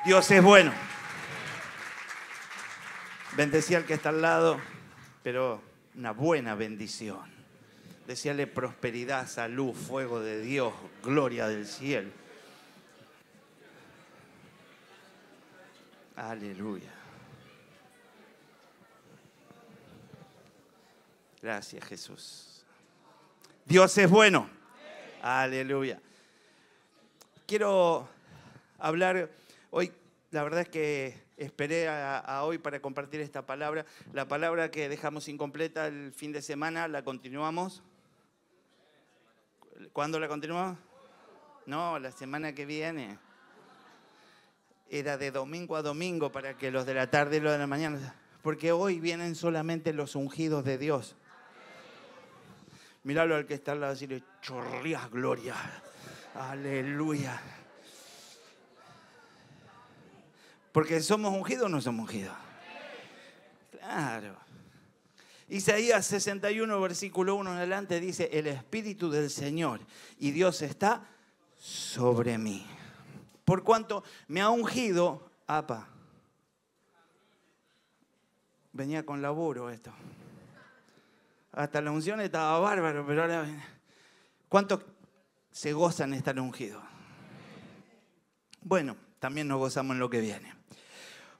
Dios es bueno. Bendecí al que está al lado, pero una buena bendición. Decíale prosperidad, salud, fuego de Dios, gloria del cielo. Aleluya. Gracias, Jesús. Dios es bueno. Aleluya. Quiero hablar hoy, la verdad es que esperé a hoy para compartir esta palabra. La palabra que dejamos incompleta el fin de semana, la continuamos. ¿Cuándo la continuamos? No, la semana que viene. Era de domingo a domingo para que los de la tarde y los de la mañana. Porque hoy vienen solamente los ungidos de Dios. Míralo al que está al lado y decirle, chorreas gloria. Aleluya. Porque somos ungidos o no somos ungidos. Claro. Isaías 61, versículo 1 en adelante dice, el Espíritu del Señor y Dios está sobre mí. Por cuanto me ha ungido, apa. Venía con laburo esto. Hasta la unción estaba bárbaro, pero ahora... ¿Cuántos se gozan de estar ungidos? Bueno, también nos gozamos en lo que viene.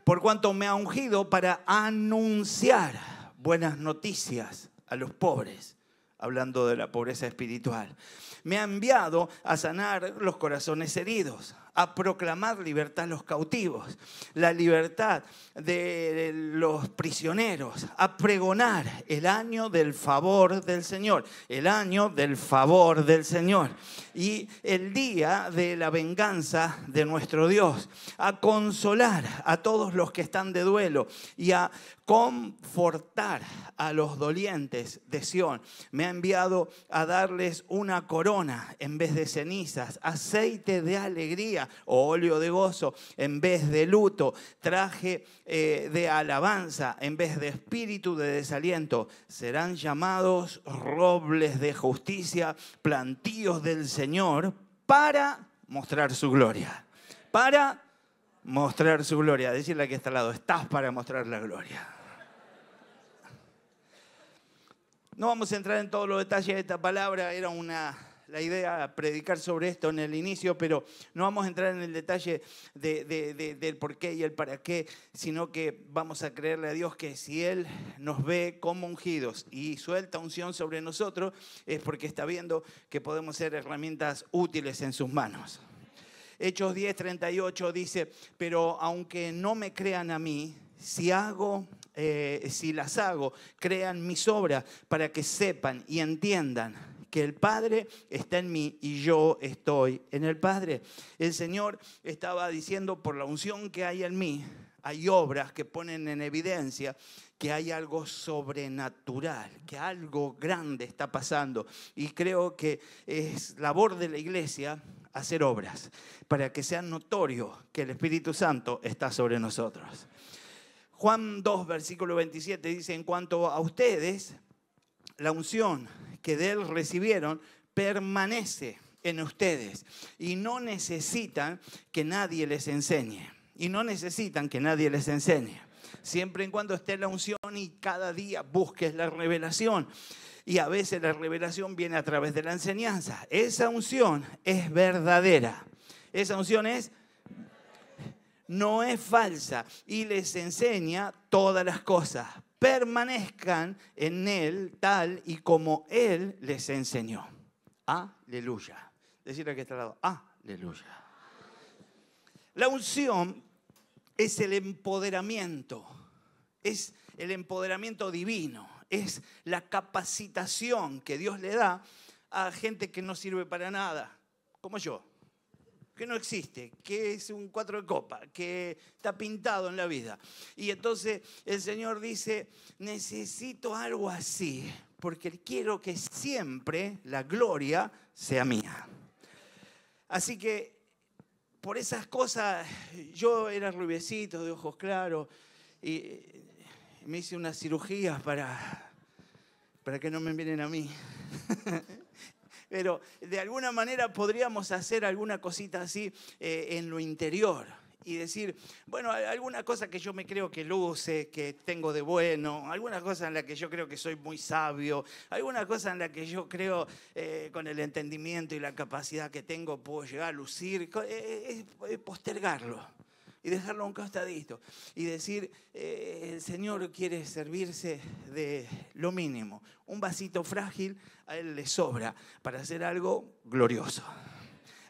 Por cuanto me ha ungido para anunciar buenas noticias a los pobres, hablando de la pobreza espiritual. Me ha enviado a sanar los corazones heridos, a proclamar libertad a los cautivos, la libertad de los prisioneros, a pregonar el año del favor del Señor, el año del favor del Señor y el día de la venganza de nuestro Dios, a consolar a todos los que están de duelo y a confortar a los dolientes de Sión. Me ha enviado a darles una corona en vez de cenizas, aceite de alegría o óleo de gozo en vez de luto, traje de alabanza en vez de espíritu de desaliento. Serán llamados robles de justicia, plantíos del Señor para mostrar su gloria. Para mostrar su gloria. Decirle que está al lado, estás para mostrar la gloria. No vamos a entrar en todos los detalles de esta palabra, era la idea predicar sobre esto en el inicio, pero no vamos a entrar en el detalle del por qué y el para qué, sino que vamos a creerle a Dios que si Él nos ve como ungidos y suelta unción sobre nosotros, es porque está viendo que podemos ser herramientas útiles en sus manos. Hechos 10:38 dice, pero aunque no me crean a mí, si las hago, crean mis obras para que sepan y entiendan que el Padre está en mí y yo estoy en el Padre. El Señor estaba diciendo, por la unción que hay en mí, hay obras que ponen en evidencia que hay algo sobrenatural, que algo grande está pasando. Y creo que es labor de la iglesia hacer obras para que sea notorio que el Espíritu Santo está sobre nosotros. Juan 2, versículo 27 dice, en cuanto a ustedes, la unción que de Él recibieron permanece en ustedes y no necesitan que nadie les enseñe. Y no necesitan que nadie les enseñe. Siempre y cuando esté la unción y cada día busques la revelación. Y a veces la revelación viene a través de la enseñanza. Esa unción es verdadera. Esa unción no es falsa y les enseña todas las cosas. Permanezcan en Él tal y como Él les enseñó. Aleluya. Decirle que está al lado, aleluya. La unción es el empoderamiento divino, es la capacitación que Dios le da a gente que no sirve para nada, como yo, que no existe, que es un 4 de copa, que está pintado en la vida. Y entonces el Señor dice, necesito algo así, porque quiero que siempre la gloria sea mía. Así que por esas cosas, yo era rubiecito, de ojos claros, y me hice unas cirugías para que no me miren a mí. Pero de alguna manera podríamos hacer alguna cosita así en lo interior. y decir, bueno, alguna cosa que yo me creo que luce, que tengo de bueno, alguna cosa en la que yo creo que soy muy sabio, alguna cosa en la que yo creo con el entendimiento y la capacidad que tengo puedo llegar a lucir, postergarlo y dejarlo a un costadito y decir, el Señor quiere servirse de lo mínimo. Un vasito frágil a Él le sobra para hacer algo glorioso.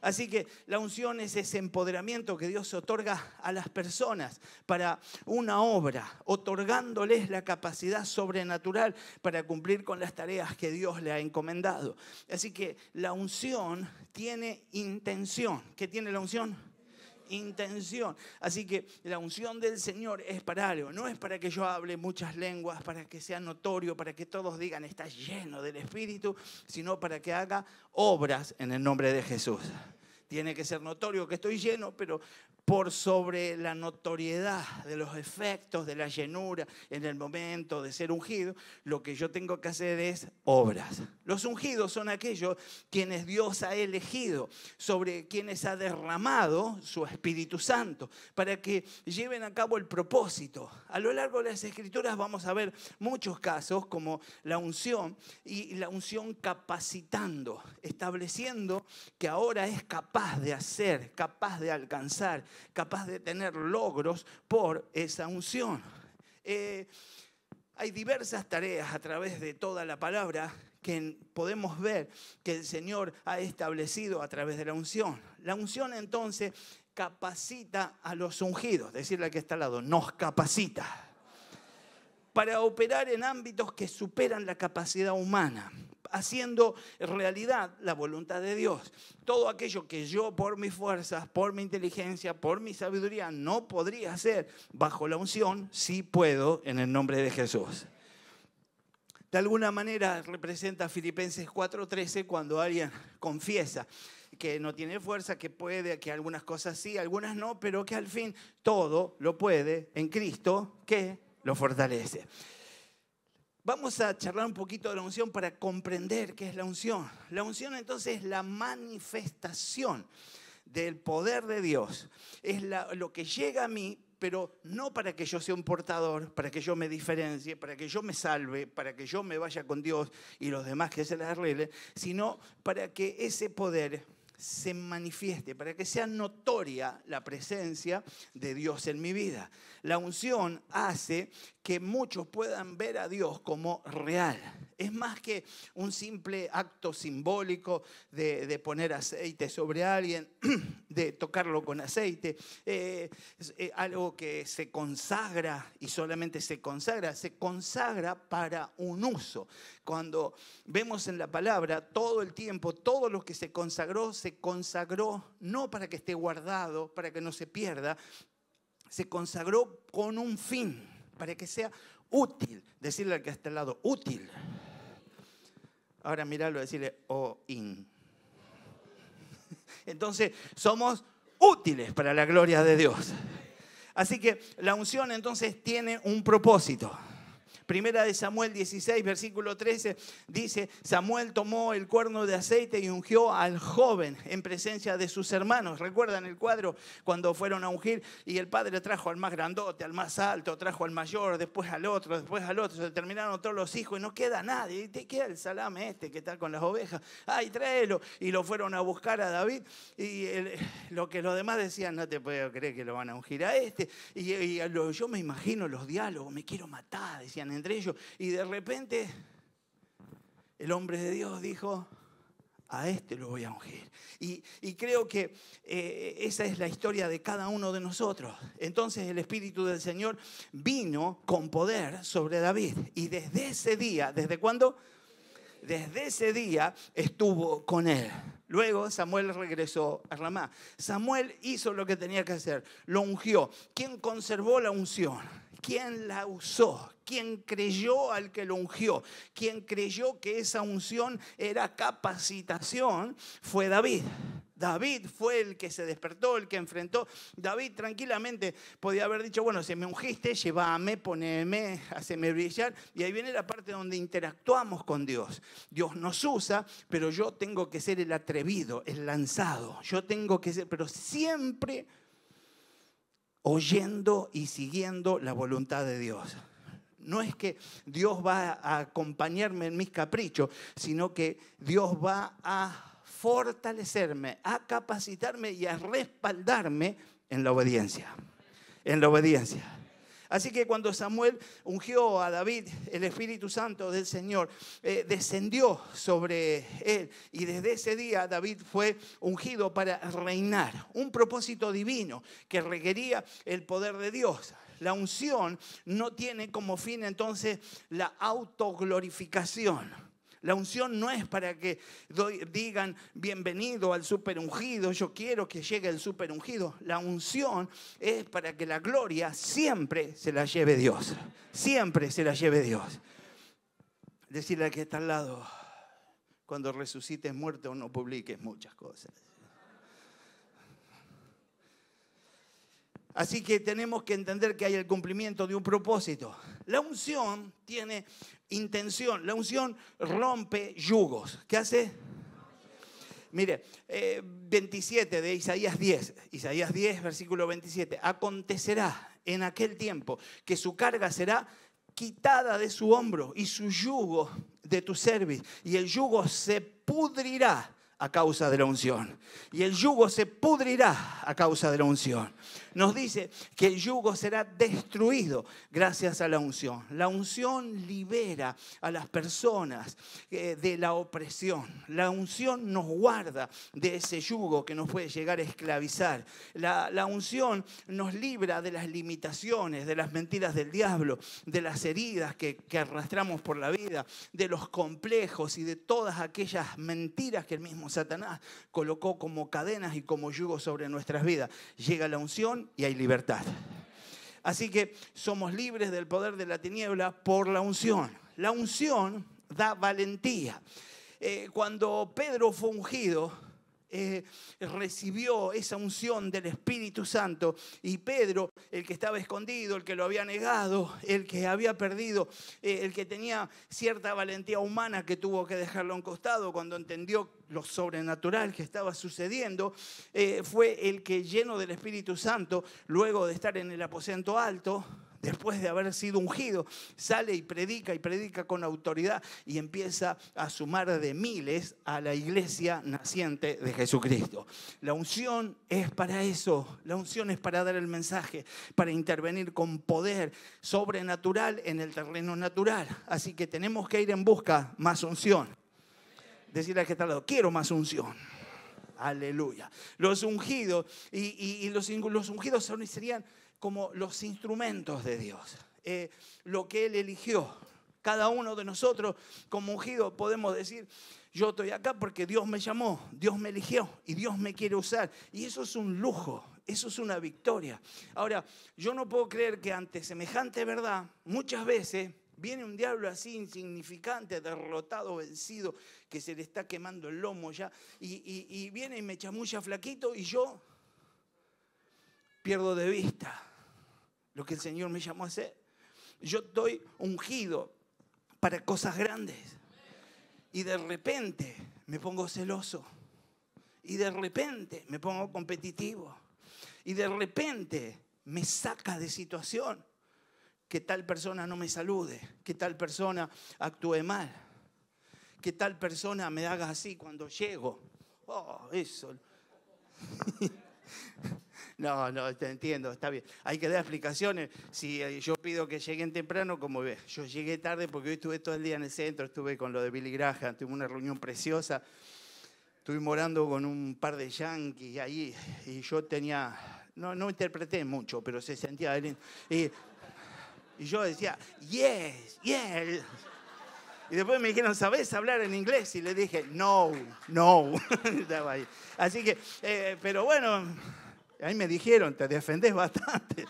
Así que la unción es ese empoderamiento que Dios otorga a las personas para una obra, otorgándoles la capacidad sobrenatural para cumplir con las tareas que Dios le ha encomendado. Así que la unción tiene intención. ¿Qué tiene la unción? Intención. Así que la unción del Señor es para algo. No es para que yo hable muchas lenguas, para que sea notorio, para que todos digan está lleno del Espíritu, sino para que haga obras en el nombre de Jesús. Tiene que ser notorio que estoy lleno, pero por sobre la notoriedad de los efectos de la llenura en el momento de ser ungido, lo que yo tengo que hacer es obras. Los ungidos son aquellos quienes Dios ha elegido, sobre quienes ha derramado su Espíritu Santo, para que lleven a cabo el propósito. A lo largo de las Escrituras vamos a ver muchos casos como la unción y la unción capacitando, estableciendo que ahora es capaz de hacer, capaz de alcanzar, capaz de tener logros por esa unción. Hay diversas tareas a través de toda la palabra que podemos ver que el Señor ha establecido a través de la unción. La unción entonces capacita a los ungidos, decirle al que está al lado, nos capacita para operar en ámbitos que superan la capacidad humana, haciendo realidad la voluntad de Dios. Todo aquello que yo por mis fuerzas, por mi inteligencia, por mi sabiduría no podría hacer, bajo la unción sí puedo en el nombre de Jesús. De alguna manera representa Filipenses 4:13 cuando alguien confiesa que no tiene fuerza, que puede, que algunas cosas sí, algunas no, pero que al fin todo lo puede en Cristo que lo fortalece. Vamos a charlar un poquito de la unción para comprender qué es la unción. La unción entonces es la manifestación del poder de Dios. Es lo que llega a mí, pero no para que yo sea un portador, para que yo me diferencie, para que yo me salve, para que yo me vaya con Dios y los demás que se les arregle, sino para que ese poder se manifieste, para que sea notoria la presencia de Dios en mi vida. La unción hace que muchos puedan ver a Dios como real. Es más que un simple acto simbólico de poner aceite sobre alguien, de tocarlo con aceite. Es algo que se consagra y solamente se consagra para un uso. Cuando vemos en la palabra todo el tiempo, todo lo que se consagró no para que esté guardado, para que no se pierda, se consagró con un fin, para que sea útil. Decirle al que está al lado, útil. Ahora mirarlo y decirle, in. Entonces, somos útiles para la gloria de Dios. Así que la unción entonces tiene un propósito. Primera de Samuel 16, versículo 13, dice, Samuel tomó el cuerno de aceite y ungió al joven en presencia de sus hermanos. ¿Recuerdan el cuadro cuando fueron a ungir? Y el padre trajo al más grandote, al más alto, trajo al mayor, después al otro. Se terminaron todos los hijos y no queda nadie. Y te queda el salame que está con las ovejas. ¡Ay, tráelo! Y lo fueron a buscar a David. Y lo que los demás decían, no te puedo creer que lo van a ungir a este. Yo me imagino los diálogos, me quiero matar, decían entre ellos, y de repente el hombre de Dios dijo, a este lo voy a ungir. Y creo que esa es la historia de cada uno de nosotros. Entonces el Espíritu del Señor vino con poder sobre David, y desde ese día, ¿desde cuándo? Desde ese día estuvo con él. Luego Samuel regresó a Ramá. Samuel hizo lo que tenía que hacer, lo ungió. ¿Quién conservó la unción? ¿Quién la usó? ¿Quién creyó al que lo ungió? ¿Quién creyó que esa unción era capacitación? Fue David. David fue el que se despertó, el que enfrentó. David tranquilamente podía haber dicho, bueno, si me ungiste, llévame, poneme, haceme brillar. Y ahí viene la parte donde interactuamos con Dios. Dios nos usa, pero yo tengo que ser el atrevido, el lanzado. Yo tengo que ser, pero siempre oyendo y siguiendo la voluntad de Dios. No es que Dios va a acompañarme en mis caprichos, sino que Dios va a fortalecerme, a capacitarme y a respaldarme en la obediencia. En la obediencia. Así que cuando Samuel ungió a David, el Espíritu Santo del Señor descendió sobre él. Y desde ese día David fue ungido para reinar. Un propósito divino que requería el poder de Dios. La unción no tiene como fin entonces la autoglorificación. La unción no es para que digan bienvenido al súper ungido, yo quiero que llegue el súper ungido. La unción es para que la gloria siempre se la lleve Dios. Siempre se la lleve Dios. Decirle al que está al lado, cuando resucites muerto no publiques muchas cosas. Así que tenemos que entender que hay el cumplimiento de un propósito. La unción tiene intención. La unción rompe yugos. ¿Qué hace? Mire, 27 de Isaías 10. Isaías 10, versículo 27. Acontecerá en aquel tiempo que su carga será quitada de su hombro y su yugo de tu cerviz. Y el yugo se pudrirá a causa de la unción. Y el yugo se pudrirá a causa de la unción. Nos dice que el yugo será destruido gracias a la unción. La unción libera a las personas de la opresión. La unción nos guarda de ese yugo que nos puede llegar a esclavizar. La unción nos libra de las limitaciones, de las mentiras del diablo, de las heridas que arrastramos por la vida, de los complejos y de todas aquellas mentiras que el mismo Satanás colocó como cadenas y como yugo sobre nuestras vidas. Llega la unción y hay libertad. Así que somos libres del poder de la tiniebla por la unción. La unción da valentía. Cuando Pedro fue ungido, recibió esa unción del Espíritu Santo, y Pedro, el que estaba escondido, el que lo había negado, el que había perdido, el que tenía cierta valentía humana que tuvo que dejarlo a un costado cuando entendió lo sobrenatural que estaba sucediendo, fue el que, lleno del Espíritu Santo, luego de estar en el aposento alto, después de haber sido ungido, sale y predica con autoridad y empieza a sumar de miles a la iglesia naciente de Jesucristo. La unción es para eso. La unción es para dar el mensaje, para intervenir con poder sobrenatural en el terreno natural. Así que tenemos que ir en busca más unción. Decirle al que está al lado, quiero más unción. Aleluya. Los ungidos y los ungidos serían como los instrumentos de Dios, lo que Él eligió. Cada uno de nosotros como ungido podemos decir, yo estoy acá porque Dios me llamó, Dios me eligió y Dios me quiere usar. Y eso es un lujo, eso es una victoria. Ahora, yo no puedo creer que ante semejante verdad, muchas veces viene un diablo así insignificante, derrotado, vencido, que se le está quemando el lomo ya, y viene y me chamulla flaquito y yo pierdo de vista lo que el Señor me llamó a hacer. Yo estoy ungido para cosas grandes. Y de repente me pongo celoso. Y de repente me pongo competitivo. Y de repente me saca de situación. Que tal persona no me salude. Que tal persona actúe mal. Que tal persona me haga así cuando llego. Oh, eso. No, te entiendo, está bien. Hay que dar explicaciones. Si yo pido que lleguen temprano, como ves, yo llegué tarde porque hoy estuve todo el día en el centro, estuve con lo de Billy Graham, tuve una reunión preciosa. Estuvimos orando con un par de yanquis ahí y yo tenía, no interpreté mucho, pero se sentía lindo. Y yo decía, yes. Y después me dijeron, ¿sabés hablar en inglés? Y le dije, no. Estaba ahí. Así que, pero bueno, ahí me dijeron, te defendés bastante.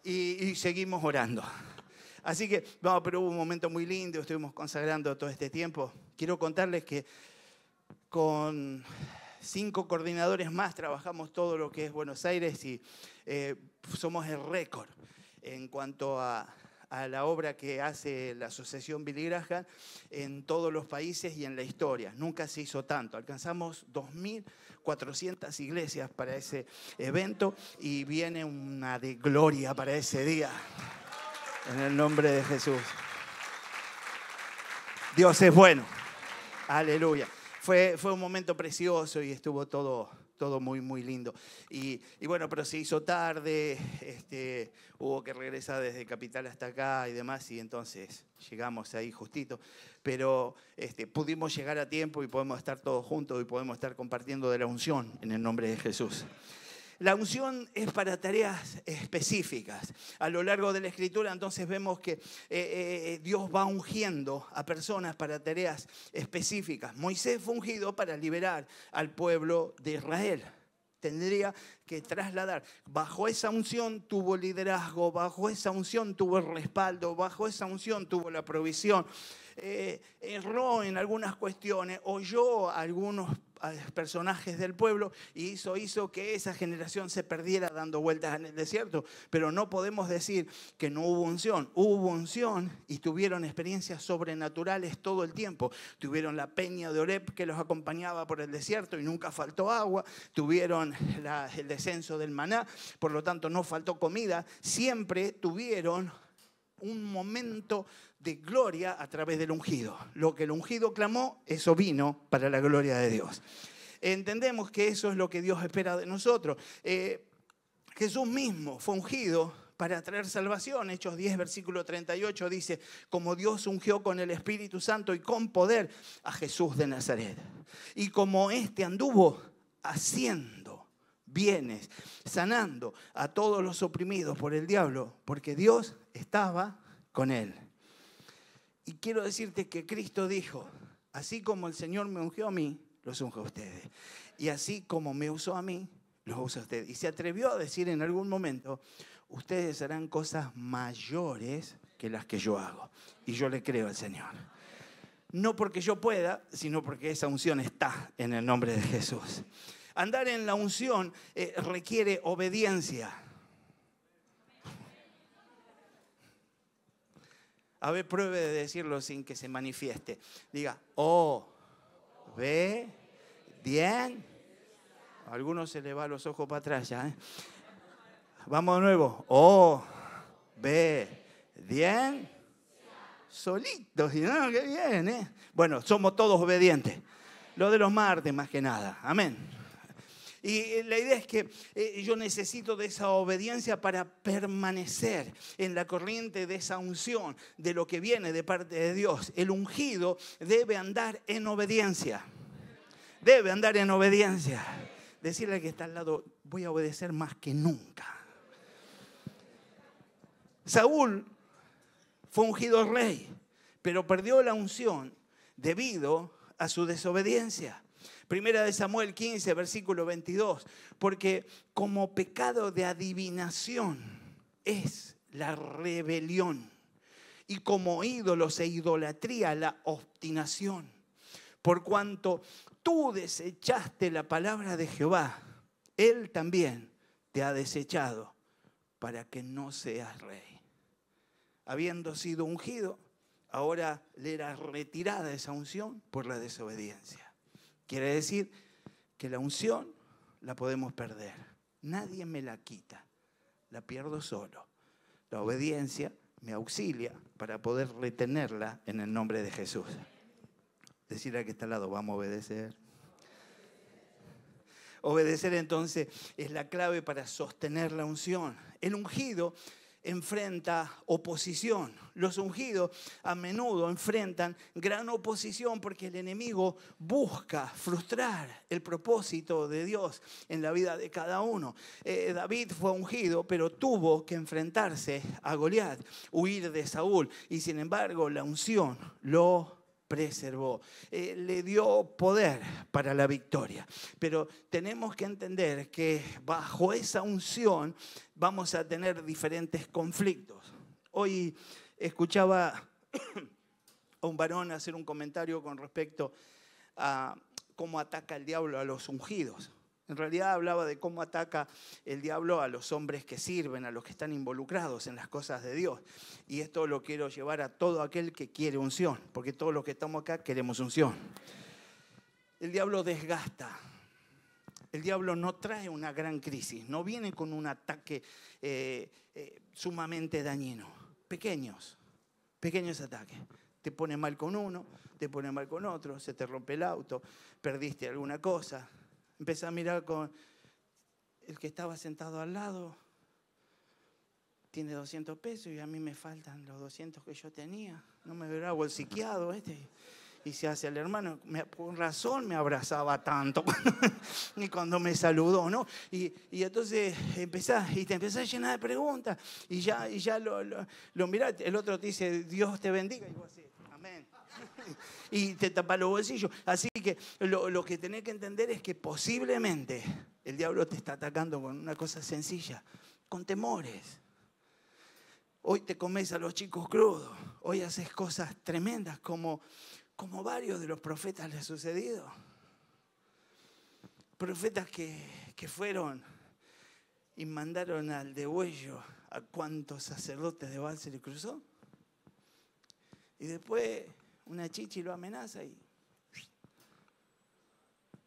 y seguimos orando. Así que, no, pero hubo un momento muy lindo, estuvimos consagrando todo este tiempo. Quiero contarles que con 5 coordinadores más trabajamos todo lo que es Buenos Aires y somos el récord en cuanto a la obra que hace la Asociación Billy Graham en todos los países y en la historia. Nunca se hizo tanto. Alcanzamos 400 iglesias para ese evento y viene una de gloria para ese día. En el nombre de Jesús. Dios es bueno. Aleluya. Fue un momento precioso y estuvo todo muy, muy lindo. Y bueno, pero se hizo tarde, hubo que regresar desde Capital hasta acá y demás, y entonces llegamos ahí justito. Pero pudimos llegar a tiempo y podemos estar todos juntos y podemos estar compartiendo de la unción en el nombre de Jesús. La unción es para tareas específicas. A lo largo de la Escritura entonces vemos que Dios va ungiendo a personas para tareas específicas. Moisés fue ungido para liberar al pueblo de Israel. Tendría que trasladar. Bajo esa unción tuvo liderazgo, bajo esa unción tuvo el respaldo, bajo esa unción tuvo la provisión. Erró en algunas cuestiones, oyó a algunos personajes del pueblo y hizo que esa generación se perdiera dando vueltas en el desierto. Pero no podemos decir que no hubo unción. Hubo unción y tuvieron experiencias sobrenaturales todo el tiempo. Tuvieron la peña de Oreb que los acompañaba por el desierto y nunca faltó agua. Tuvieron el descenso del maná, por lo tanto no faltó comida. Siempre tuvieron un momento de gloria a través del ungido. Lo que el ungido clamó, eso vino para la gloria de Dios. Entendemos que eso es lo que Dios espera de nosotros. Jesús mismo fue ungido para traer salvación. Hechos 10, versículo 38 dice, como Dios ungió con el Espíritu Santo y con poder a Jesús de Nazaret. Y como éste anduvo haciendo bienes, sanando a todos los oprimidos por el diablo, porque Dios estaba con él. Y quiero decirte que Cristo dijo, así como el Señor me ungió a mí, los unge a ustedes. Y así como me usó a mí, los usa a ustedes. Y se atrevió a decir en algún momento, ustedes harán cosas mayores que las que yo hago. Y yo le creo al Señor. No porque yo pueda, sino porque esa unción está en el nombre de Jesús. Andar en la unción requiere obediencia. A ver, pruebe de decirlo sin que se manifieste. Diga, obediencia. A algunos se le va los ojos para atrás ya. Vamos de nuevo. Obediencia. Solitos, ¿no? Qué bien, Bueno, somos todos obedientes. Lo de los martes más que nada. Amén. Y la idea es que yo necesito de esa obediencia para permanecer en la corriente de esa unción, de lo que viene de parte de Dios. El ungido debe andar en obediencia. Debe andar en obediencia. Decirle al que está al lado, voy a obedecer más que nunca. Saúl fue ungido rey, pero perdió la unción debido a su desobediencia. Primera de Samuel 15, versículo 22. Porque como pecado de adivinación es la rebelión, y como ídolos e idolatría la obstinación. Por cuanto tú desechaste la palabra de Jehová, Él también te ha desechado para que no seas rey. Habiendo sido ungido, ahora le era retirada esa unción por la desobediencia. Quiere decir que la unción la podemos perder. Nadie me la quita, la pierdo solo. La obediencia me auxilia para poder retenerla en el nombre de Jesús. Decirle al que está al lado, vamos a obedecer. Obedecer entonces es la clave para sostener la unción. El ungido enfrenta oposición. Los ungidos a menudo enfrentan gran oposición porque el enemigo busca frustrar el propósito de Dios en la vida de cada uno. David fue ungido, pero tuvo que enfrentarse a Goliat, huir de Saúl, y sin embargo la unción lo preservó, le dio poder para la victoria. Pero tenemos que entender que bajo esa unción vamos a tener diferentes conflictos. Hoy escuchaba a un varón hacer un comentario con respecto a cómo ataca el diablo a los ungidos. En realidad hablaba de cómo ataca el diablo a los hombres que sirven, a los que están involucrados en las cosas de Dios. Y esto lo quiero llevar a todo aquel que quiere unción, porque todos los que estamos acá queremos unción. El diablo desgasta, El diablo no trae una gran crisis, no viene con un ataque sumamente dañino. Pequeños ataques. Te pone mal con uno, te pone mal con otro, se te rompe el auto, perdiste alguna cosa. Empezás a mirar con el que estaba sentado al lado, tiene 200 pesos y a mí me faltan los 200 que yo tenía. No me verá bolsiqueado este. Y se hace el hermano, por razón me abrazaba tanto cuando me saludó, ¿no? Y entonces te empezás a llenar de preguntas y ya lo mirás, el otro te dice, Dios te bendiga, y vos así, amén. Y te tapa los bolsillos. Así que lo que tenés que entender es que posiblemente el diablo te está atacando con una cosa sencilla, con temores. Hoy te comes a los chicos crudos, hoy haces cosas tremendas como varios de los profetas les ha sucedido. Profetas que fueron y mandaron al degüello a cuántos sacerdotes de Baal se le cruzó. Y después una chichi lo amenaza y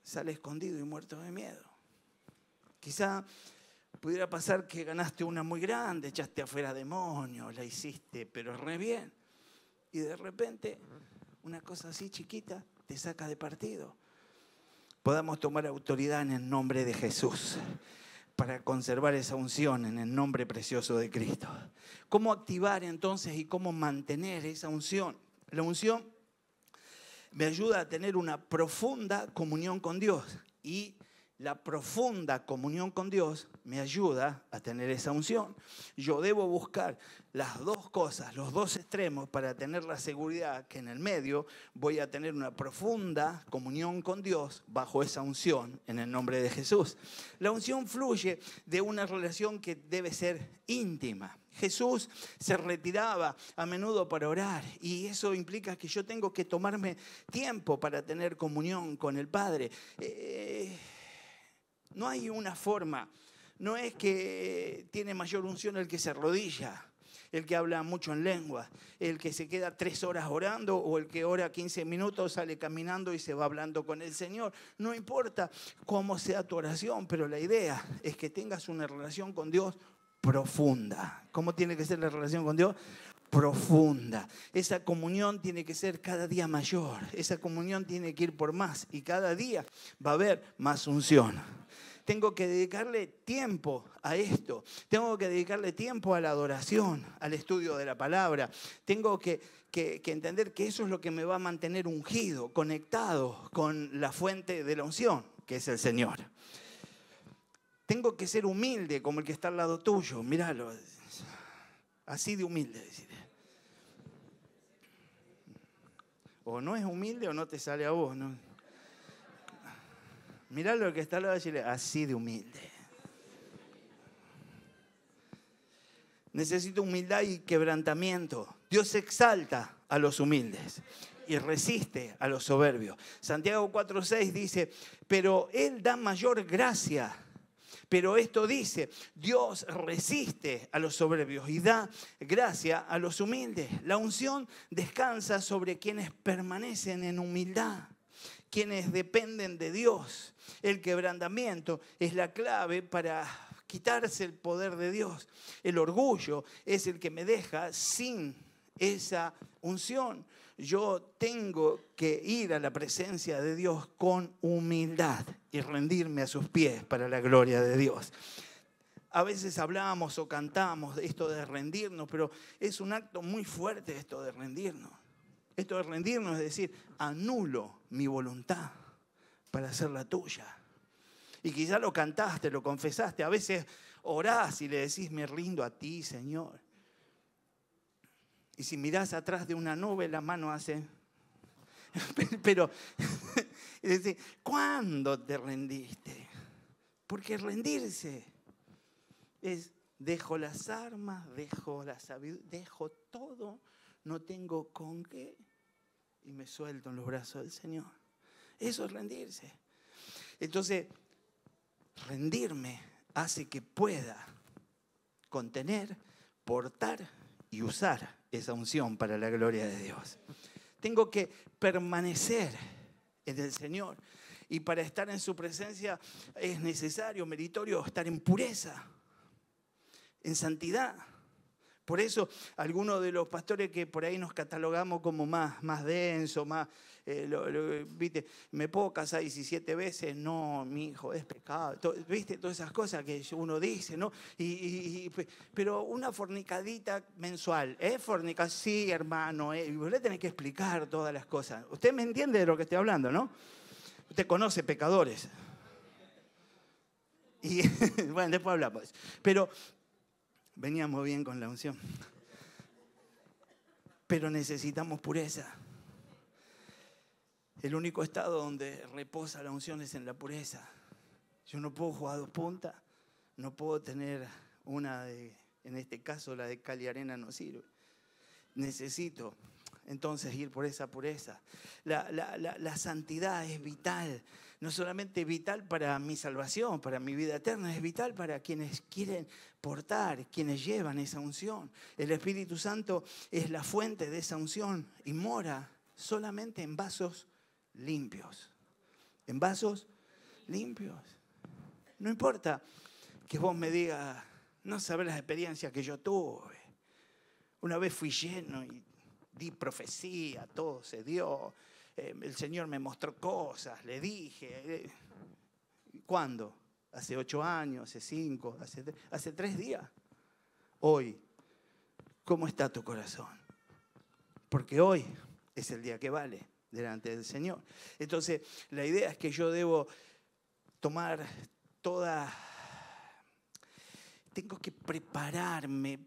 sale escondido y muerto de miedo. Quizá pudiera pasar que ganaste una muy grande, echaste afuera demonios, la hiciste, pero re bien. Y de repente una cosa así chiquita te saca de partido. Podamos tomar autoridad en el nombre de Jesús para conservar esa unción en el nombre precioso de Cristo. ¿Cómo activar entonces y cómo mantener esa unción? La unción me ayuda a tener una profunda comunión con Dios y la profunda comunión con Dios me ayuda a tener esa unción. Yo debo buscar las dos cosas, los dos extremos, para tener la seguridad que en el medio voy a tener una profunda comunión con Dios bajo esa unción en el nombre de Jesús. La unción fluye de una relación que debe ser íntima. Jesús se retiraba a menudo para orar y eso implica que yo tengo que tomarme tiempo para tener comunión con el Padre. No hay una forma, no es que tiene mayor unción el que se arrodilla, el que habla mucho en lengua, el que se queda 3 horas orando o el que ora 15 minutos, sale caminando y se va hablando con el Señor. No importa cómo sea tu oración, pero la idea es que tengas una relación con Dios profunda. ¿Cómo tiene que ser la relación con Dios? Profunda. Esa comunión tiene que ser cada día mayor. Esa comunión tiene que ir por más y cada día va a haber más unción. Tengo que dedicarle tiempo a esto. Tengo que dedicarle tiempo a la adoración, al estudio de la palabra. Tengo que entender que eso es lo que me va a mantener ungido, conectado con la fuente de la unción, que es el Señor. Tengo que ser humilde como el que está al lado tuyo. Míralo. Así de humilde. O no es humilde o no te sale a vos, ¿no? Mirá lo que está al lado de Chile, así de humilde. Necesito humildad y quebrantamiento. Dios exalta a los humildes y resiste a los soberbios. Santiago 4:6 dice, pero Él da mayor gracia. Pero esto dice, Dios resiste a los soberbios y da gracia a los humildes. La unción descansa sobre quienes permanecen en humildad, quienes dependen de Dios. El quebrantamiento es la clave para quitarse el poder de Dios. El orgullo es el que me deja sin esa unción. Yo tengo que ir a la presencia de Dios con humildad y rendirme a sus pies para la gloria de Dios. A veces hablamos o cantamos esto de rendirnos, pero es un acto muy fuerte esto de rendirnos. Esto de rendirnos es decir, anulo mi voluntad para hacer la tuya. Y quizás lo cantaste, lo confesaste, a veces orás y le decís, me rindo a ti, Señor. Y si mirás atrás de una nube, la mano hace... Pero, es decir, ¿cuándo te rendiste? Porque rendirse es, dejo las armas, dejo la sabiduría, dejo todo, no tengo con qué, y me suelto en los brazos del Señor. Eso es rendirse. Entonces, rendirme hace que pueda contener, portar y usar esa unción para la gloria de Dios. Tengo que permanecer en el Señor Y para estar en su presencia es necesario, meritorio, estar en pureza, en santidad. Por eso, algunos de los pastores que por ahí nos catalogamos como más densos, más, ¿viste? ¿Me puedo casar 17 veces? No, mi hijo, es pecado. ¿Viste? Todas esas cosas que uno dice, ¿no? Pero una fornicadita mensual, ¿es fornica? Sí, hermano, y vos le tenés que explicar todas las cosas. Usted me entiende de lo que estoy hablando, ¿no? Usted conoce pecadores. Y bueno, después hablamos. Pero veníamos bien con la unción. Pero necesitamos pureza. El único estado donde reposa la unción es en la pureza. Yo no puedo jugar 2 puntas, no puedo tener una de, en este caso la de cal y arena no sirve. Necesito entonces ir por esa pureza. La santidad es vital. No solamente vital para mi salvación, para mi vida eterna, es vital para quienes quieren portar, quienes llevan esa unción. El Espíritu Santo es la fuente de esa unción y mora solamente en vasos limpios. En vasos limpios. No importa que vos me digas, no sabés las experiencias que yo tuve. Una vez fui lleno y di profecía, todo se dio. El Señor me mostró cosas, le dije. ¿Cuándo? ¿Hace 8 años? ¿Hace 5? ¿Hace 3 días? Hoy, ¿cómo está tu corazón? Porque hoy es el día que vale delante del Señor. Entonces, la idea es que yo debo tomar tengo que prepararme,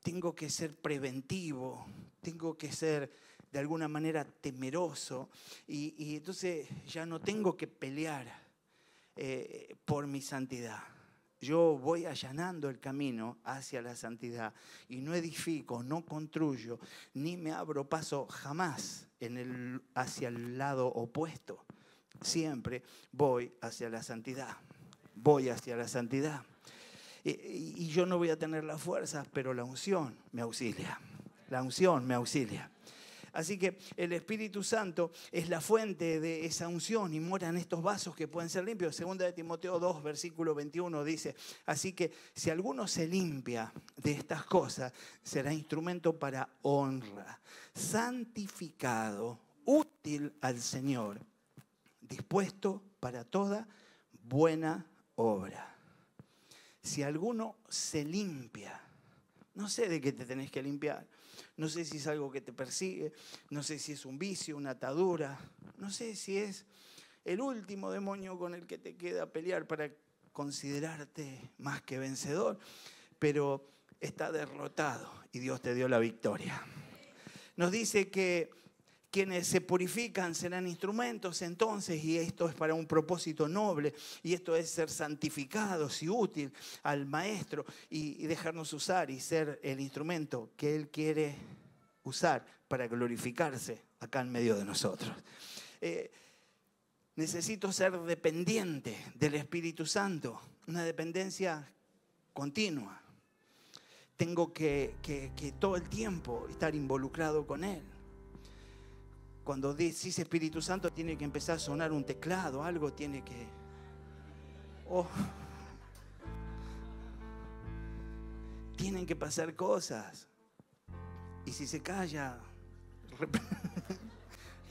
tengo que ser preventivo, tengo que ser de alguna manera temeroso y entonces ya no tengo que pelear por mi santidad. Yo voy allanando el camino hacia la santidad y no edifico, no construyo, ni me abro paso jamás hacia el lado opuesto. Siempre voy hacia la santidad, voy hacia la santidad. Y yo no voy a tener las fuerzas, pero la unción me auxilia. La unción me auxilia. Así que el Espíritu Santo es la fuente de esa unción y mora en estos vasos que pueden ser limpios. Segunda de Timoteo 2, versículo 21 dice, así que si alguno se limpia de estas cosas, será instrumento para honra, santificado, útil al Señor, dispuesto para toda buena obra. Si alguno se limpia, no sé de qué te tenés que limpiar. No sé si es algo que te persigue, no sé si es un vicio, una atadura, no sé si es el último demonio con el que te queda pelear para considerarte más que vencedor, pero está derrotado y Dios te dio la victoria. Nos dice que quienes se purifican serán instrumentos entonces, y esto es para un propósito noble, y esto es ser santificados y útil al Maestro y dejarnos usar y ser el instrumento que Él quiere usar para glorificarse acá en medio de nosotros. Necesito ser dependiente del Espíritu Santo, una dependencia continua. Tengo que todo el tiempo estar involucrado con Él. Cuando decís Espíritu Santo tiene que empezar a sonar un teclado, algo tiene que... Tienen que pasar cosas. Y si se calla,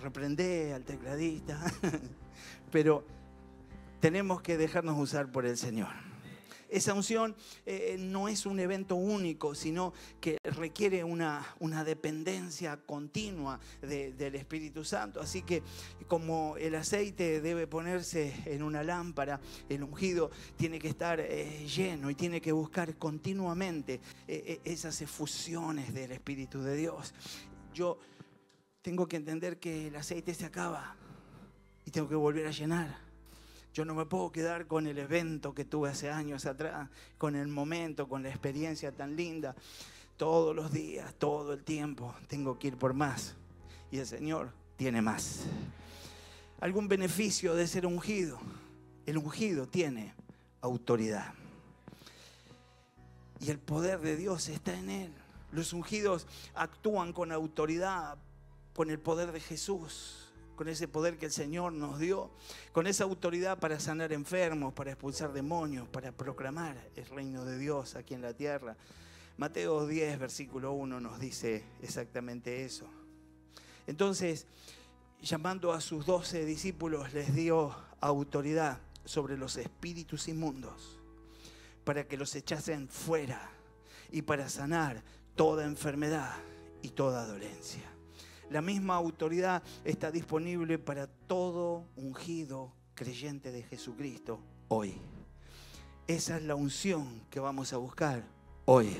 reprendé al tecladista. Pero tenemos que dejarnos usar por el Señor. Esa unción no es un evento único, sino que requiere una dependencia continua del Espíritu Santo. Así que como el aceite debe ponerse en una lámpara, el ungido tiene que estar lleno y tiene que buscar continuamente esas efusiones del Espíritu de Dios. Yo tengo que entender que el aceite se acaba y tengo que volver a llenar. Yo no me puedo quedar con el evento que tuve hace años atrás, con el momento, con la experiencia tan linda. Todos los días, todo el tiempo, tengo que ir por más. Y el Señor tiene más. ¿Algún beneficio de ser ungido? El ungido tiene autoridad. Y el poder de Dios está en Él. Los ungidos actúan con autoridad, con el poder de Jesús. con ese poder que el Señor nos dio, con esa autoridad para sanar enfermos, para expulsar demonios, para proclamar el reino de Dios aquí en la tierra. Mateo 10, versículo 1 nos dice exactamente eso. Entonces, llamando a sus 12 discípulos, les dio autoridad sobre los espíritus inmundos para que los echasen fuera y para sanar toda enfermedad y toda dolencia. La misma autoridad está disponible para todo ungido creyente de Jesucristo hoy. Esa es la unción que vamos a buscar hoy.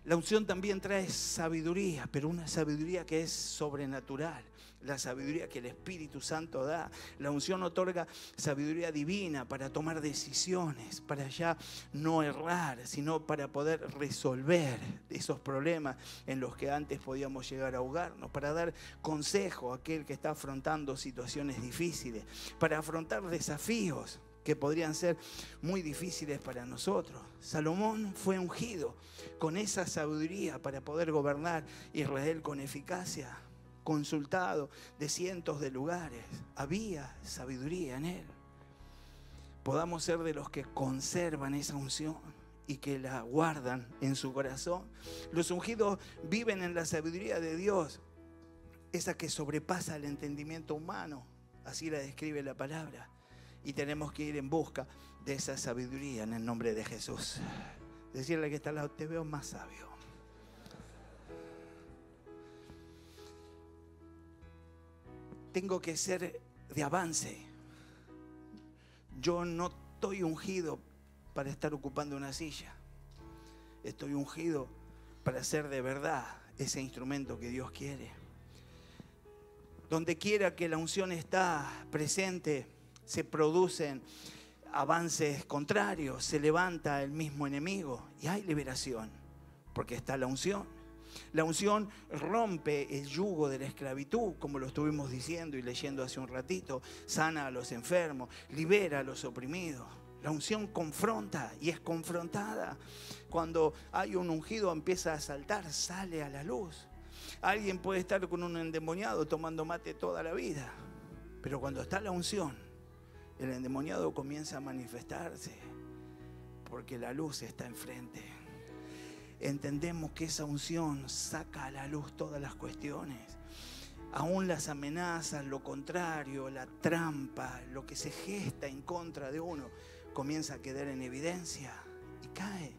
La unción también trae sabiduría, pero una sabiduría que es sobrenatural. La sabiduría que el Espíritu Santo da. La unción otorga sabiduría divina para tomar decisiones, para ya no errar, sino para poder resolver esos problemas en los que antes podíamos llegar a ahogarnos, para dar consejo a aquel que está afrontando situaciones difíciles, para afrontar desafíos que podrían ser muy difíciles para nosotros. Salomón fue ungido con esa sabiduría para poder gobernar Israel con eficacia. Consultado de cientos de lugares, había sabiduría en él. Podamos ser de los que conservan esa unción y que la guardan en su corazón. Los ungidos viven en la sabiduría de Dios, esa que sobrepasa el entendimiento humano, así la describe la palabra. Y tenemos que ir en busca de esa sabiduría en el nombre de Jesús. Decirle que está al lado, te veo más sabio. Tengo que ser de avance. Yo no estoy ungido para estar ocupando una silla. Estoy ungido para ser de verdad ese instrumento que Dios quiere. Donde quiera que la unción está presente, se producen avances contrarios, se levanta el mismo enemigo y hay liberación, porque está la unción. La unción rompe el yugo de la esclavitud, como lo estuvimos diciendo y leyendo hace un ratito. Sana a los enfermos, libera a los oprimidos. La unción confronta y es confrontada. Cuando hay un ungido empieza a saltar, sale a la luz. Alguien puede estar con un endemoniado tomando mate toda la vida, pero cuando está la unción, el endemoniado comienza a manifestarse porque la luz está enfrente. Entendemos que esa unción saca a la luz todas las cuestiones, aún las amenazas, lo contrario, la trampa, lo que se gesta en contra de uno, comienza a quedar en evidencia y cae,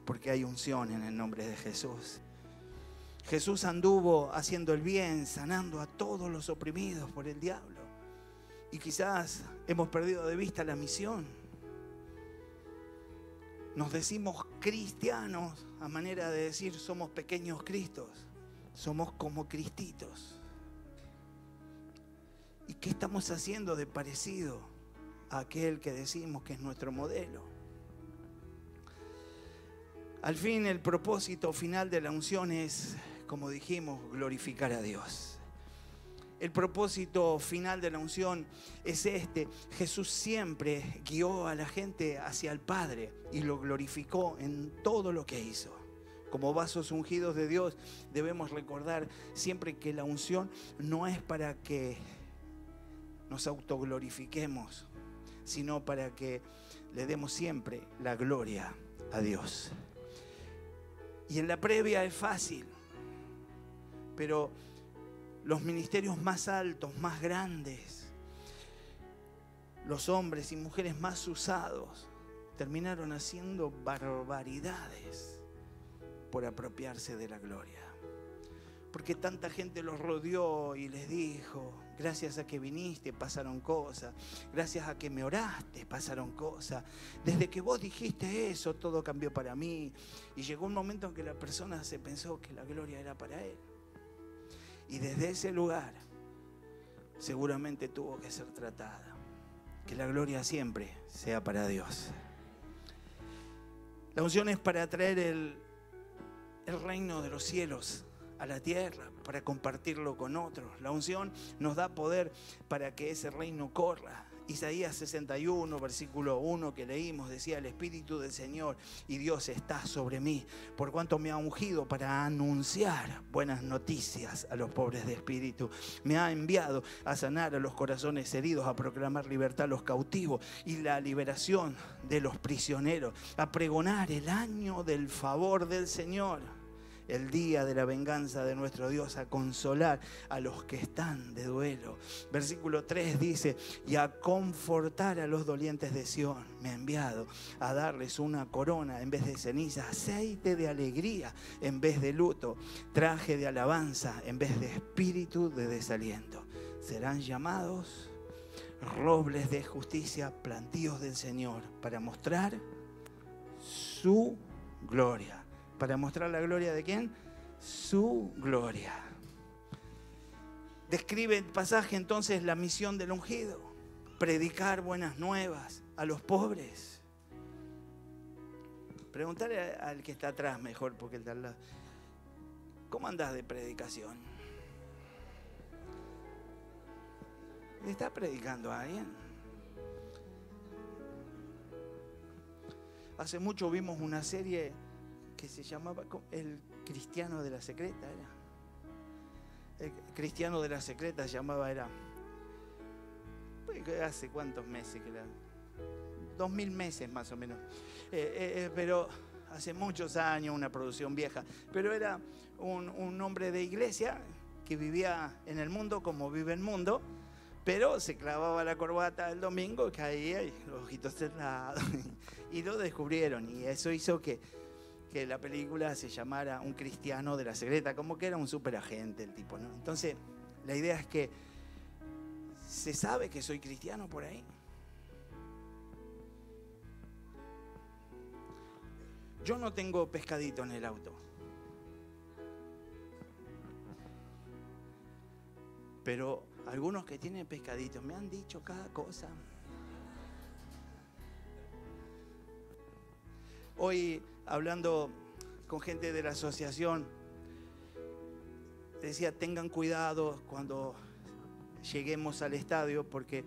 porque hay unción en el nombre de Jesús. Jesús anduvo haciendo el bien, sanando a todos los oprimidos por el diablo, y quizás hemos perdido de vista la misión. Nos decimos cristianos, a manera de decir somos pequeños Cristos, somos como Cristitos. ¿Y qué estamos haciendo de parecido a aquel que decimos que es nuestro modelo? Al fin, el propósito final de la unción es, como dijimos, glorificar a Dios. El propósito final de la unción es este. Jesús siempre guió a la gente hacia el Padre y lo glorificó en todo lo que hizo. Como vasos ungidos de Dios, debemos recordar siempre que la unción no es para que nos autoglorifiquemos, sino para que le demos siempre la gloria a Dios. Y en la previa es fácil, pero los ministerios más altos, más grandes, los hombres y mujeres más usados, terminaron haciendo barbaridades por apropiarse de la gloria. Porque tanta gente los rodeó y les dijo, gracias a que viniste pasaron cosas, gracias a que me oraste pasaron cosas, desde que vos dijiste eso todo cambió para mí. Y llegó un momento en que la persona se pensó que la gloria era para él. Y desde ese lugar seguramente tuvo que ser tratada. Que la gloria siempre sea para Dios. La unción es para traer el reino de los cielos a la tierra, para compartirlo con otros. La unción nos da poder para que ese reino corra Isaías 61, versículo 1 que leímos, decía: el Espíritu del Señor y Dios está sobre mí, por cuanto me ha ungido para anunciar buenas noticias a los pobres de espíritu. Me ha enviado a sanar a los corazones heridos, a proclamar libertad a los cautivos y la liberación de los prisioneros, a pregonar el año del favor del Señor, el día de la venganza de nuestro Dios, a consolar a los que están de duelo. Versículo 3 dice: y a confortar a los dolientes de Sión me ha enviado, a darles una corona en vez de ceniza, aceite de alegría en vez de luto, traje de alabanza en vez de espíritu de desaliento. Serán llamados robles de justicia, plantíos del Señor, para mostrar su gloria. ¿Para mostrar la gloria de quién? Su gloria. Describe el pasaje entonces la misión del ungido: predicar buenas nuevas a los pobres. Preguntarle al que está atrás mejor, porque el de al lado: ¿cómo andás de predicación? ¿Está predicando a alguien? Hace mucho vimos una serie que se llamaba El Cristiano de la Secreta. El Cristiano de la Secreta se llamaba, hace cuántos meses, 2000 meses más o menos, pero hace muchos años, una producción vieja, pero era un hombre de iglesia que vivía en el mundo como vive el mundo, pero se clavaba la corbata el domingo, caía y los ojitos cerrados y lo descubrieron, y eso hizo que la película se llamara Un Cristiano de la Secreta, como que era un superagente el tipo, ¿no? Entonces, la idea es que se sabe que soy cristiano por ahí. Yo no tengo pescadito en el auto, pero algunos que tienen pescaditos me han dicho cada cosa. Hoy, hablando con gente de la asociación, decía: tengan cuidado cuando lleguemos al estadio, porque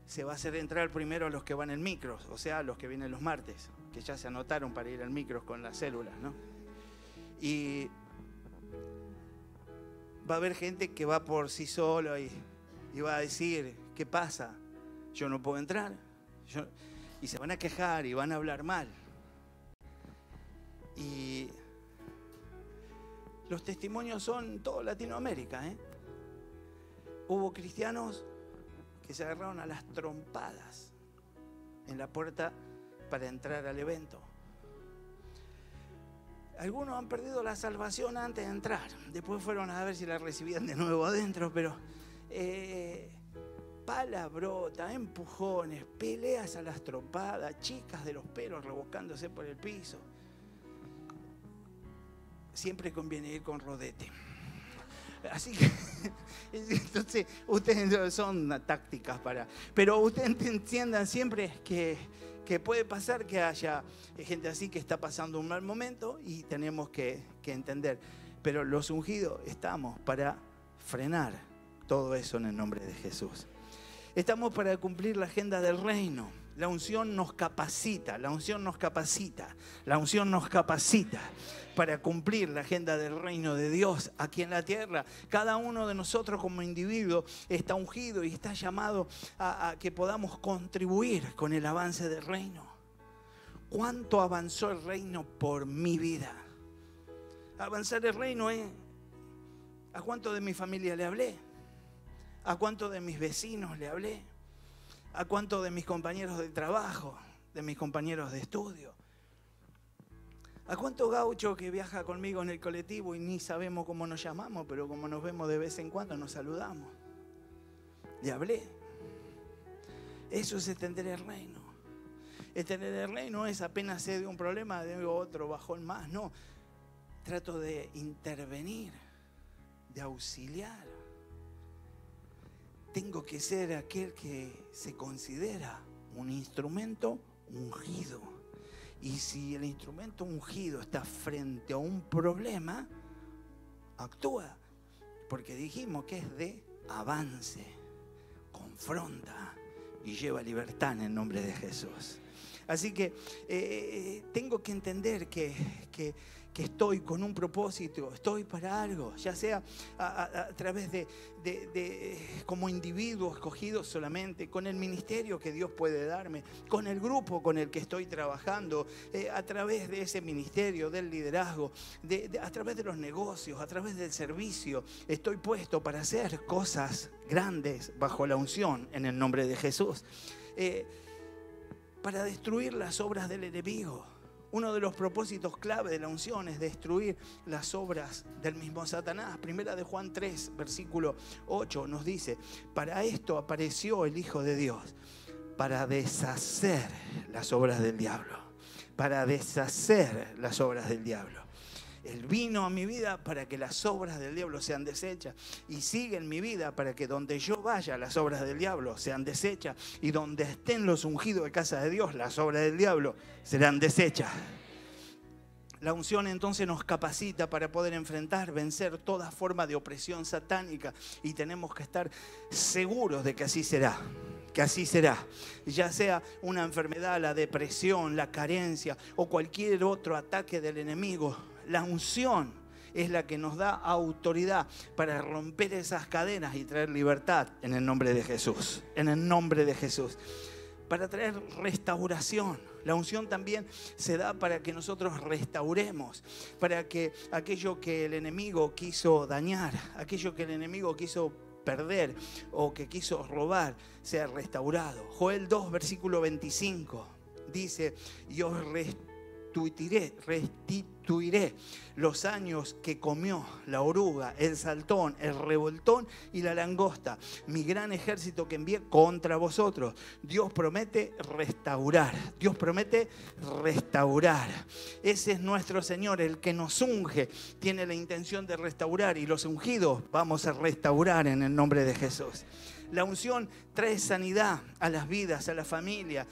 se va a hacer entrar primero a los que van en micros, o sea, a los que vienen los martes, que ya se anotaron para ir al micros con las células, ¿no? Y va a haber gente que va por sí solo y va a decir: ¿qué pasa? Yo no puedo entrar. Y se van a quejar y van a hablar mal. Y los testimonios son toda Latinoamérica, ¿eh? Hubo cristianos que se agarraron a las trompadas en la puerta para entrar al evento. Algunos han perdido la salvación antes de entrar. Después fueron a ver si la recibían de nuevo adentro, pero palabrota, empujones, peleas a las trompadas, chicas de los pelos reboscándose por el piso. Siempre conviene ir con rodete. Así que, entonces, ustedes son tácticas para... Pero ustedes entiendan siempre que puede pasar que haya gente así que está pasando un mal momento y tenemos que entender. Pero los ungidos estamos para frenar todo eso en el nombre de Jesús. Estamos para cumplir la agenda del reino. La unción nos capacita, la unción nos capacita, la unción nos capacita para cumplir la agenda del reino de Dios aquí en la tierra. Cada uno de nosotros como individuo está ungido y está llamado a que podamos contribuir con el avance del reino. ¿Cuánto avanzó el reino por mi vida? Avanzar el reino es: ¿a cuánto de mi familia le hablé? ¿A cuánto de mis vecinos le hablé? ¿A cuánto de mis compañeros de trabajo, de mis compañeros de estudio? ¿A cuánto gaucho que viaja conmigo en el colectivo y ni sabemos cómo nos llamamos, pero como nos vemos de vez en cuando nos saludamos? Le hablé. Eso es extender el reino. Extender el reino es apenas sé de un problema, de otro bajón más. No, trato de intervenir, de auxiliar. Tengo que ser aquel que se considera un instrumento ungido. Y si el instrumento ungido está frente a un problema, actúa. Porque dijimos que es de avance, confronta, y lleva libertad en el nombre de Jesús. Así que tengo que entender que estoy con un propósito, estoy para algo, ya sea a través de como individuo escogido solamente, con el ministerio que Dios puede darme, con el grupo con el que estoy trabajando, a través de ese ministerio, del liderazgo, a través de los negocios, a través del servicio. Estoy puesto para hacer cosas grandes bajo la unción en el nombre de Jesús. Para destruir las obras del enemigo. Uno de los propósitos clave de la unción es destruir las obras del mismo Satanás. Primera de Juan 3, versículo 8 nos dice: para esto apareció el Hijo de Dios, para deshacer las obras del diablo. Para deshacer las obras del diablo. Él vino a mi vida para que las obras del diablo sean deshechas, y sigue en mi vida para que donde yo vaya las obras del diablo sean deshechas, y donde estén los ungidos de casa de Dios las obras del diablo serán deshechas. La unción entonces nos capacita para poder enfrentar, vencer toda forma de opresión satánica, y tenemos que estar seguros de que así será. Que así será, ya sea una enfermedad, la depresión, la carencia o cualquier otro ataque del enemigo. La unción es la que nos da autoridad para romper esas cadenas y traer libertad en el nombre de Jesús. En el nombre de Jesús. Para traer restauración. La unción también se da para que nosotros restauremos, para que aquello que el enemigo quiso dañar, aquello que el enemigo quiso perder o que quiso robar, sea restaurado. Joel 2, versículo 25 dice: y os restituiré los años que comió la oruga, el saltón, el revoltón y la langosta, mi gran ejército que envié contra vosotros. Dios promete restaurar. Dios promete restaurar. Ese es nuestro Señor, el que nos unge. Tiene la intención de restaurar, y los ungidos vamos a restaurar en el nombre de Jesús. La unción trae sanidad a las vidas, a la familia,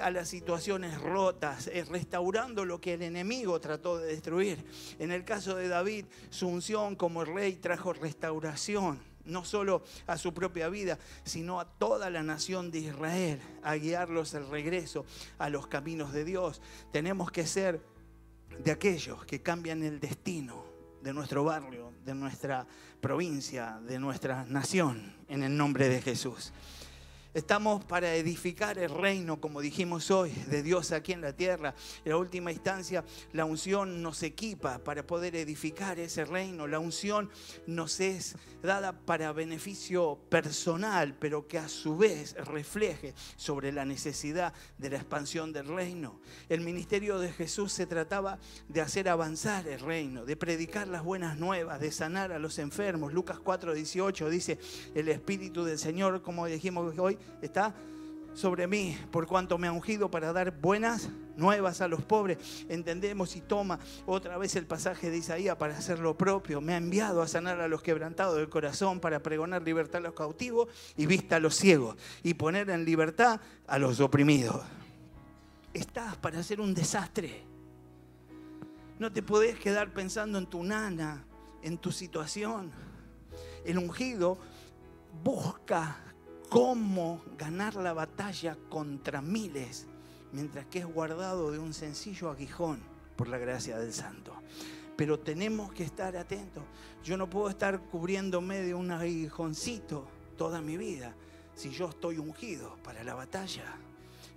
a las situaciones rotas, restaurando lo que el enemigo trató de destruir. En el caso de David, su unción como rey trajo restauración, no solo a su propia vida, sino a toda la nación de Israel, a guiarlos al regreso a los caminos de Dios. Tenemos que ser de aquellos que cambian el destino de nuestro barrio, de nuestra provincia, de nuestra nación, en el nombre de Jesús. Estamos para edificar el reino, como dijimos hoy, de Dios aquí en la tierra. En la última instancia, la unción nos equipa para poder edificar ese reino. La unción nos es dada para beneficio personal, pero que a su vez refleje sobre la necesidad de la expansión del reino. El ministerio de Jesús se trataba de hacer avanzar el reino, de predicar las buenas nuevas, de sanar a los enfermos. Lucas 4:18 dice: el Espíritu del Señor, como dijimos hoy, está sobre mí, por cuanto me ha ungido para dar buenas nuevas a los pobres. Entendemos y toma otra vez el pasaje de Isaías para hacer lo propio. Me ha enviado a sanar a los quebrantados del corazón, para pregonar libertad a los cautivos y vista a los ciegos, y poner en libertad a los oprimidos. Estás para hacer un desastre. No te podés quedar pensando en tu nana, en tu situación. El ungido busca cómo ganar la batalla contra miles, mientras que es guardado de un sencillo aguijón por la gracia del Santo. Pero tenemos que estar atentos. Yo no puedo estar cubriéndome de un aguijoncito toda mi vida si yo estoy ungido para la batalla.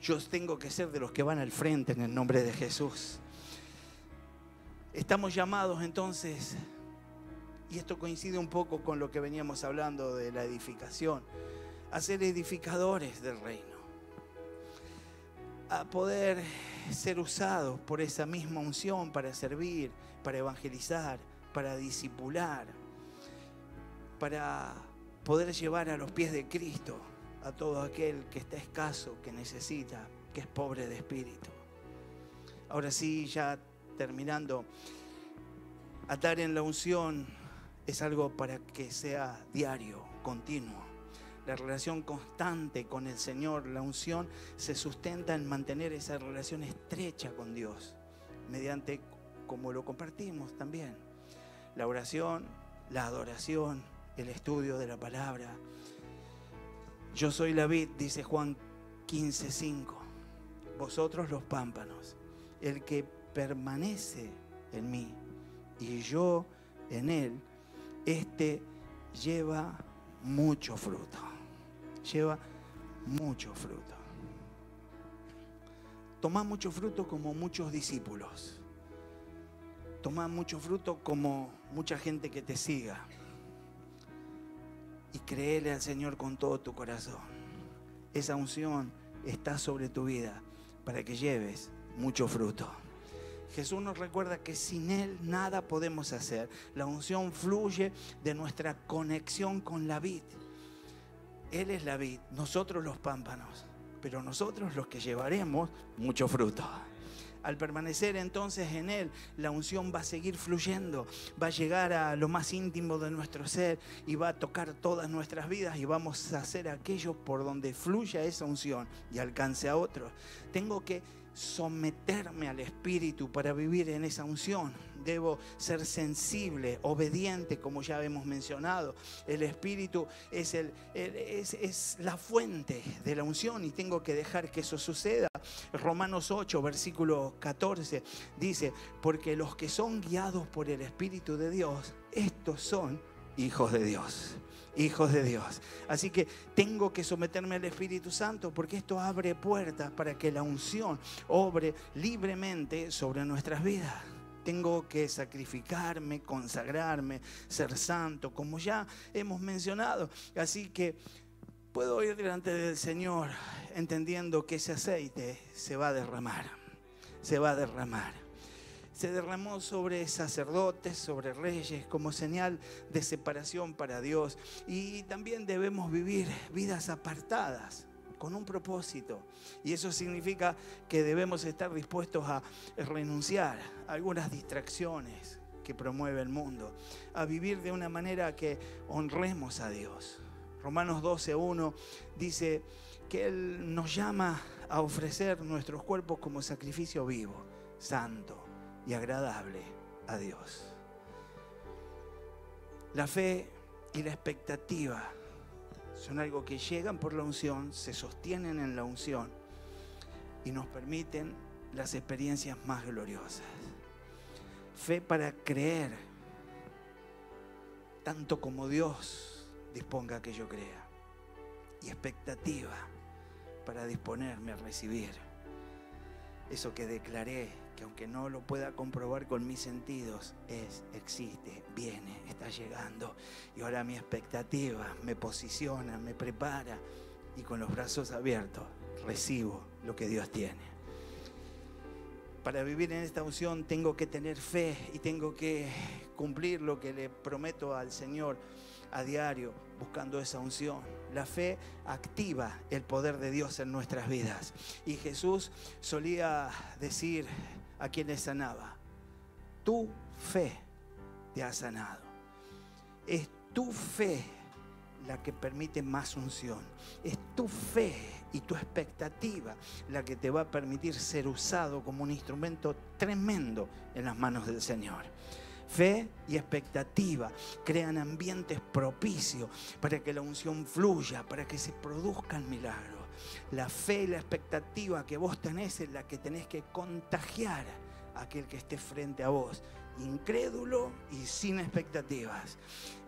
Yo tengo que ser de los que van al frente en el nombre de Jesús. Estamos llamados entonces, y esto coincide un poco con lo que veníamos hablando de la edificación, a ser edificadores del reino, a poder ser usados por esa misma unción para servir, para evangelizar, para discipular, para poder llevar a los pies de Cristo a todo aquel que está escaso, que necesita, que es pobre de espíritu. Ahora sí, ya terminando, atar en la unción es algo para que sea diario, continuo. La relación constante con el Señor, la unción, se sustenta en mantener esa relación estrecha con Dios, mediante, como lo compartimos también, la oración, la adoración, el estudio de la palabra. Yo soy la vid, dice Juan 15:5. Vosotros los pámpanos, el que permanece en mí y yo en él, este lleva mucho fruto. Lleva mucho fruto. Toma mucho fruto como muchos discípulos. Toma mucho fruto como mucha gente que te siga. Y créele al Señor con todo tu corazón. Esa unción está sobre tu vida para que lleves mucho fruto. Jesús nos recuerda que sin Él nada podemos hacer. La unción fluye de nuestra conexión con la vid. Él es la vid, nosotros los pámpanos, pero nosotros los que llevaremos mucho fruto. Al permanecer entonces en Él, la unción va a seguir fluyendo, va a llegar a lo más íntimo de nuestro ser y va a tocar todas nuestras vidas y vamos a hacer aquello por donde fluya esa unción y alcance a otros. Tengo que someterme al Espíritu para vivir en esa unción. Debo ser sensible, obediente, como ya hemos mencionado. El Espíritu es la fuente de la unción y tengo que dejar que eso suceda. Romanos 8, versículo 14 dice: porque los que son guiados por el Espíritu de Dios, estos son hijos de Dios. Hijos de Dios. Así que tengo que someterme al Espíritu Santo porque esto abre puertas para que la unción obre libremente sobre nuestras vidas. Tengo que sacrificarme, consagrarme, ser santo, como ya hemos mencionado. Así que puedo ir delante del Señor entendiendo que ese aceite se va a derramar. Se va a derramar. Se derramó sobre sacerdotes, sobre reyes, como señal de separación para Dios. Y también debemos vivir vidas apartadas, con un propósito. Y eso significa que debemos estar dispuestos a renunciar a algunas distracciones que promueve el mundo, a vivir de una manera que honremos a Dios. Romanos 12:1 dice que Él nos llama a ofrecer nuestros cuerpos como sacrificio vivo, santo y agradable a Dios. La fe y la expectativa son algo que llegan por la unción, se sostienen en la unción y nos permiten las experiencias más gloriosas. Fe para creer tanto como Dios disponga que yo crea. Y expectativa para disponerme a recibir eso que declaré, que aunque no lo pueda comprobar con mis sentidos, existe, viene, está llegando. Y ahora mi expectativa me posiciona, me prepara y con los brazos abiertos recibo lo que Dios tiene. Para vivir en esta unción tengo que tener fe y tengo que cumplir lo que le prometo al Señor a diario, buscando esa unción. La fe activa el poder de Dios en nuestras vidas. Y Jesús solía decir a quienes sanaba: tu fe te ha sanado. Es tu fe la que permite más unción. Es tu fe y tu expectativa la que te va a permitir ser usado como un instrumento tremendo en las manos del Señor. Fe y expectativa crean ambientes propicios para que la unción fluya, para que se produzcan milagros. La fe y la expectativa que vos tenés es la que tenés que contagiar a aquel que esté frente a vos, incrédulo y sin expectativas.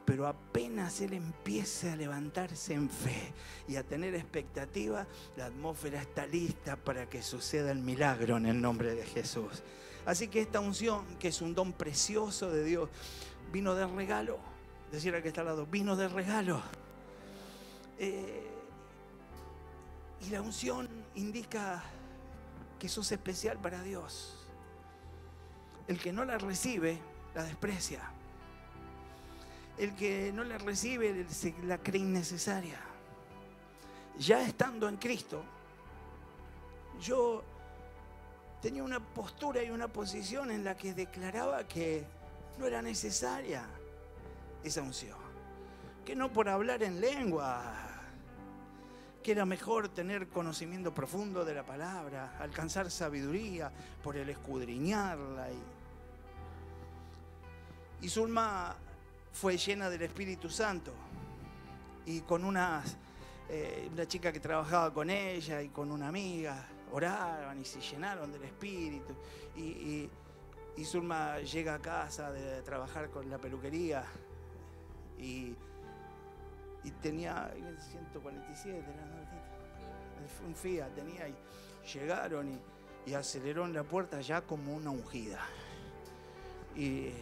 Pero apenas él empiece a levantarse en fe y a tener expectativa, la atmósfera está lista para que suceda el milagro en el nombre de Jesús. Así que esta unción, que es un don precioso de Dios, vino de regalo. Decir al que está al lado: vino de regalo. Y la unción indica que sos especial para Dios. El que no la recibe, la desprecia. El que no la recibe, la cree innecesaria. Ya estando en Cristo, yo tenía una postura y una posición en la que declaraba que no era necesaria esa unción. Que no por hablar en lengua, que era mejor tener conocimiento profundo de la palabra, alcanzar sabiduría por el escudriñarla. Y Zulma fue llena del Espíritu Santo y con unas una chica que trabajaba con ella y con una amiga, oraban y se llenaron del Espíritu. Y Zulma llega a casa de trabajar con la peluquería y tenía 147, ¿no? Un Fiat tenía, y llegaron y aceleró en la puerta ya como una ungida. Y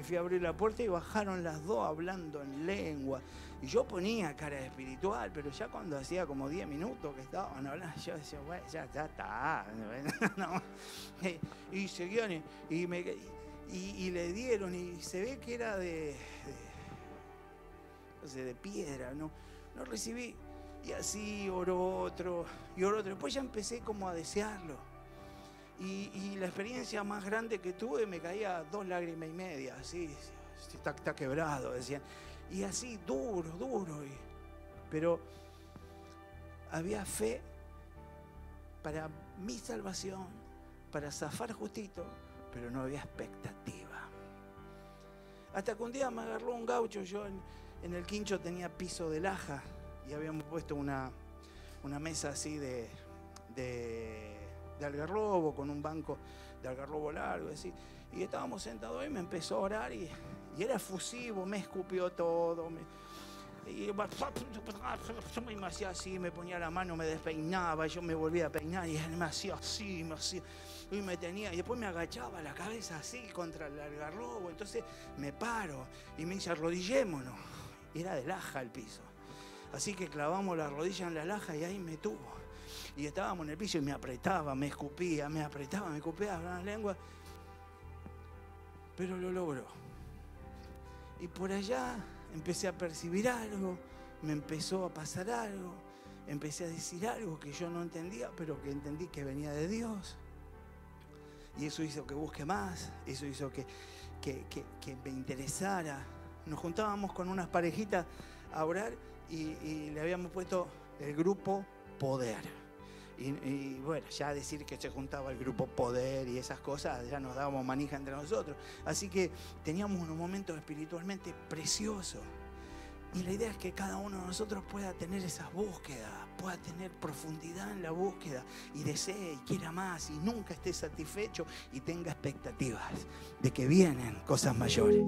fui a abrir la puerta y bajaron las dos hablando en lengua. Y yo ponía cara espiritual, pero ya cuando hacía como 10 minutos que estaban hablando, yo decía, bueno, ya está. No. Y seguían y le dieron, y se ve que era de piedra, no recibí. Y así oró otro, y oró otro. Después ya empecé como a desearlo. Y la experiencia más grande que tuve, me caía 2 lágrimas y media, así, está quebrado, decían. Y así, duro. Pero había fe para mi salvación, para zafar justito, pero no había expectativa. Hasta que un día me agarró un gaucho, yo en el quincho tenía piso de laja y habíamos puesto una mesa así de algarrobo, con un banco de algarrobo largo, así. Y estábamos sentados ahí, me empezó a orar y era efusivo, me escupió todo. Y me hacía así, me ponía la mano, me despeinaba, yo me volvía a peinar y él me hacía así, y me tenía, y después me agachaba la cabeza así contra el algarrobo. Entonces me paro y me dice, arrodillémonos. Y era de laja el piso. Así que clavamos la rodilla en la laja y ahí me tuvo. Y estábamos en el piso y me apretaba, me escupía, me apretaba, me escupía la lengua. Pero lo logró. Y por allá empecé a percibir algo, me empezó a pasar algo, empecé a decir algo que yo no entendía, pero que entendí que venía de Dios. Y eso hizo que busque más, eso hizo que me interesara. Nos juntábamos con unas parejitas a orar y le habíamos puesto el grupo Poder. Y bueno, ya decir que se juntaba el grupo Poder y esas cosas, ya nos dábamos manija entre nosotros. Así que teníamos unos momentos espiritualmente preciosos. Y la idea es que cada uno de nosotros pueda tener esas búsquedas, pueda tener profundidad en la búsqueda y desee y quiera más y nunca esté satisfecho y tenga expectativas de que vienen cosas mayores.